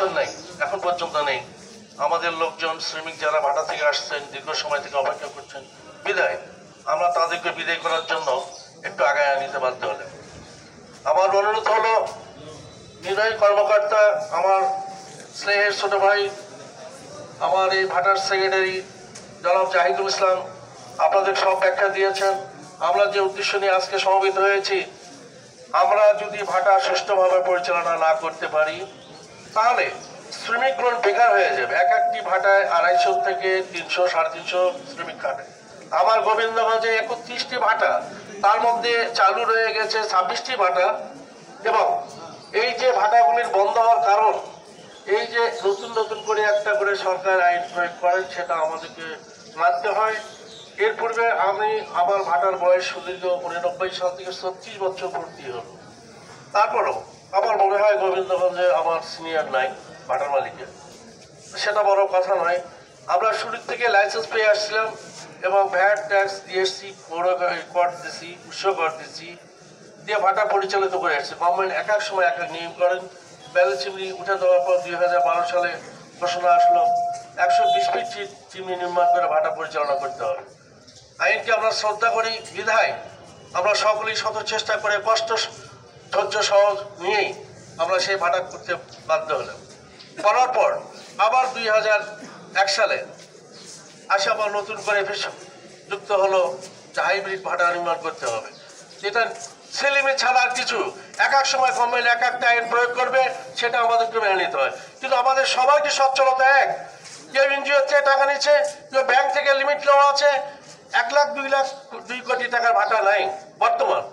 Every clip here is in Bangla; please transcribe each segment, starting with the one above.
সলিউশন নেই, এখন পর্যন্ত নেই। আমাদের লোকজন শ্রমিক যারা ভাটা থেকে আসছেন দীর্ঘ সময় থেকে অপেক্ষা করছেন, বিদায় আমরা তাদেরকে বিদায় করার জন্য একটু আগায় নিতে বাধ্য হলেন। আমার অনুরোধ হলো নির্বাহী কর্মকর্তা, আমার স্নেহের ছোট ভাই, আমার এই ভাটার সেক্রেটারি জনাব জাহিদুল ইসলাম, আপনাদের সব ব্যাখ্যা দিয়েছেন। আমরা যে উদ্দেশ্য নিয়ে আজকে সমবেত হয়েছি, আমরা যদি ভাটা সুষ্ঠুভাবে পরিচালনা না করতে পারি তাহলে শ্রমিকগণ বেকার হয়ে যাবে। এক একটি ভাটায় 250 থেকে 300 350 শ্রমিক খাটে। আমার গোবিন্দগঞ্জে 31টি ভাটা, তার মধ্যে চালু রয়ে গেছে 26টি ভাটা। এবং এই যে ভাটাগুলির বন্ধ হওয়ার কারণ, এই যে নতুন নতুন করে একটা করে সরকার আইন প্রয়োগ করেন, সেটা আমাদেরকে মানতে হয়। এর পূর্বে আমার ভাটার বয়স সুদীর্ঘ 89 সাল থেকে 36 বছর পূর্তি হল। তারপরও আমার মনে হয় গোবিন্দগঞ্জে আমার সিনিয়র নাই ভাটার মালিকের, সেটা বড় কথা নয়। আমরা শুরুর থেকে লাইসেন্স পেয়ে আসছিলাম এবং ভ্যাট ট্যাক্স দিয়ে এসছি, পৌর কর দিচ্ছি, উৎসব কর দিচ্ছি, দিয়ে ভাটা পরিচালিত করে আসছে। গভর্নমেন্ট এক এক সময় এক এক নিয়ম করেন। ব্যালেন্স চিমনি উঠে দেওয়ার পর 2012 সালে ঘোষণা আসলো 120 ফিট চিমনি নির্মাণ করে ভাটা পরিচালনা করতে হবে। আইনকে আমরা শ্রদ্ধা করি বিধায় আমরা সকলেই শত চেষ্টা করে কষ্ট ধৈর্য সহজ নিয়েই আমরা সেই ভাটা করতে বাধ্য হলাম। করার পর আবার 2001 সালে আসে আবার নতুন করে যুক্ত হলো যে হাইব্রিড ভাটা নির্মাণ করতে হবে। এটা ছেলেমেয়ে ছাড়া আর কিছু, এক এক সময় গভর্নমেন্ট এক একটা আইন প্রয়োগ করবে, সেটা আমাদেরকে মেনে নিতে হয়। কিন্তু আমাদের সবাইকে সচ্ছলতা এক, কেউ এনজিও থেকে টাকা নিচ্ছে, কেউ ব্যাংক থেকে লিমিট নেওয়া আছে। 1 লাখ 2 কোটি টাকার ভাটা নাই বর্তমান।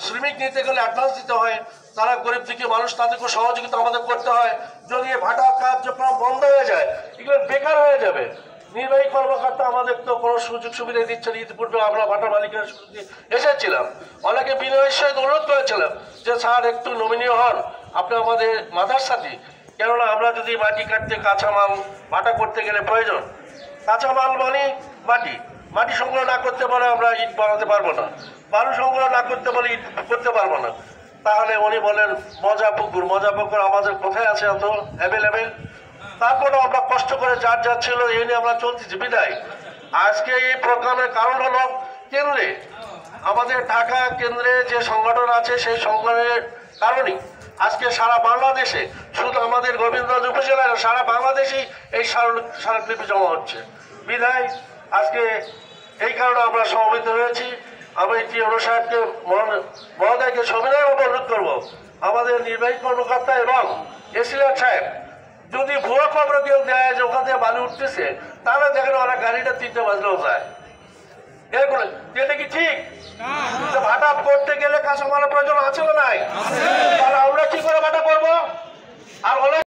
শ্রমিক নিতে গেলে অ্যাডভান্স দিতে হয়, তারা গরিব দিকে মানুষ, তাদেরকে সহযোগিতা আমাদের করতে হয়। যদি ভাটা কার্যক্রম বন্ধ হয়ে যায়, এগুলো বেকার হয়ে যাবে। নির্বাহী কর্মকর্তা আমাদের তো কোনো সুযোগ সুবিধা দিচ্ছে না। ইতিপূর্বে আমরা ভাটা মালিকের এসেছিলাম, অনেকে বিনয়ের সহিত অনুরোধ করেছিলাম যে স্যার একটু নমিনীয় হন, আপনি আমাদের মাথার সাথে। কেননা আমরা যদি মাটি কাটতে কাঁচামাল ভাটা করতে গেলে প্রয়োজন, কাঁচামাল মানে মাটি সংগ্রহ না করতে পারে আমরা ইট বানাতে পারবো না, বালু সংগ্রহ না করতে পারলে ইট করতে পারবো না। তাহলে উনি বলেন মজা পুকুর আমাদের কোথায় আছে এত অ্যাভেলেবেল? তারপরে আমরা কষ্ট করে যার ছিল এই নিয়ে আমরা চলতেছি বিদায়। আজকে এই প্রোগ্রামের কারণ হলো কেন্দ্রে, আমাদের ঢাকা কেন্দ্রে যে সংগঠন আছে, সেই সংগঠনের কারণেই আজকে সারা বাংলাদেশে, শুধু আমাদের গোবিন্দগঞ্জ উপজেলায় সারা বাংলাদেশেই এই স্মারকলিপি জমা হচ্ছে বিদায়। আজকে এই কারণে আমরা সমবেত হয়েছি। আমি টিএনও সাহেবকে মহোদয়কে সবিনয় অনুরোধ করবো, আমাদের নির্বাহী কর্মকর্তা এবং এসিলেট সাহেব যদি ভুয়া খবর কেউ দেয় যে ওখান থেকে বালু উঠতেছে, তাহলে দেখেন ওরা গাড়িটা 3টে বাজলেও যায়। এরকম এটা কি ঠিক? ভাটা করতে গেলে কাঁচামালের প্রয়োজন আছে না নাই?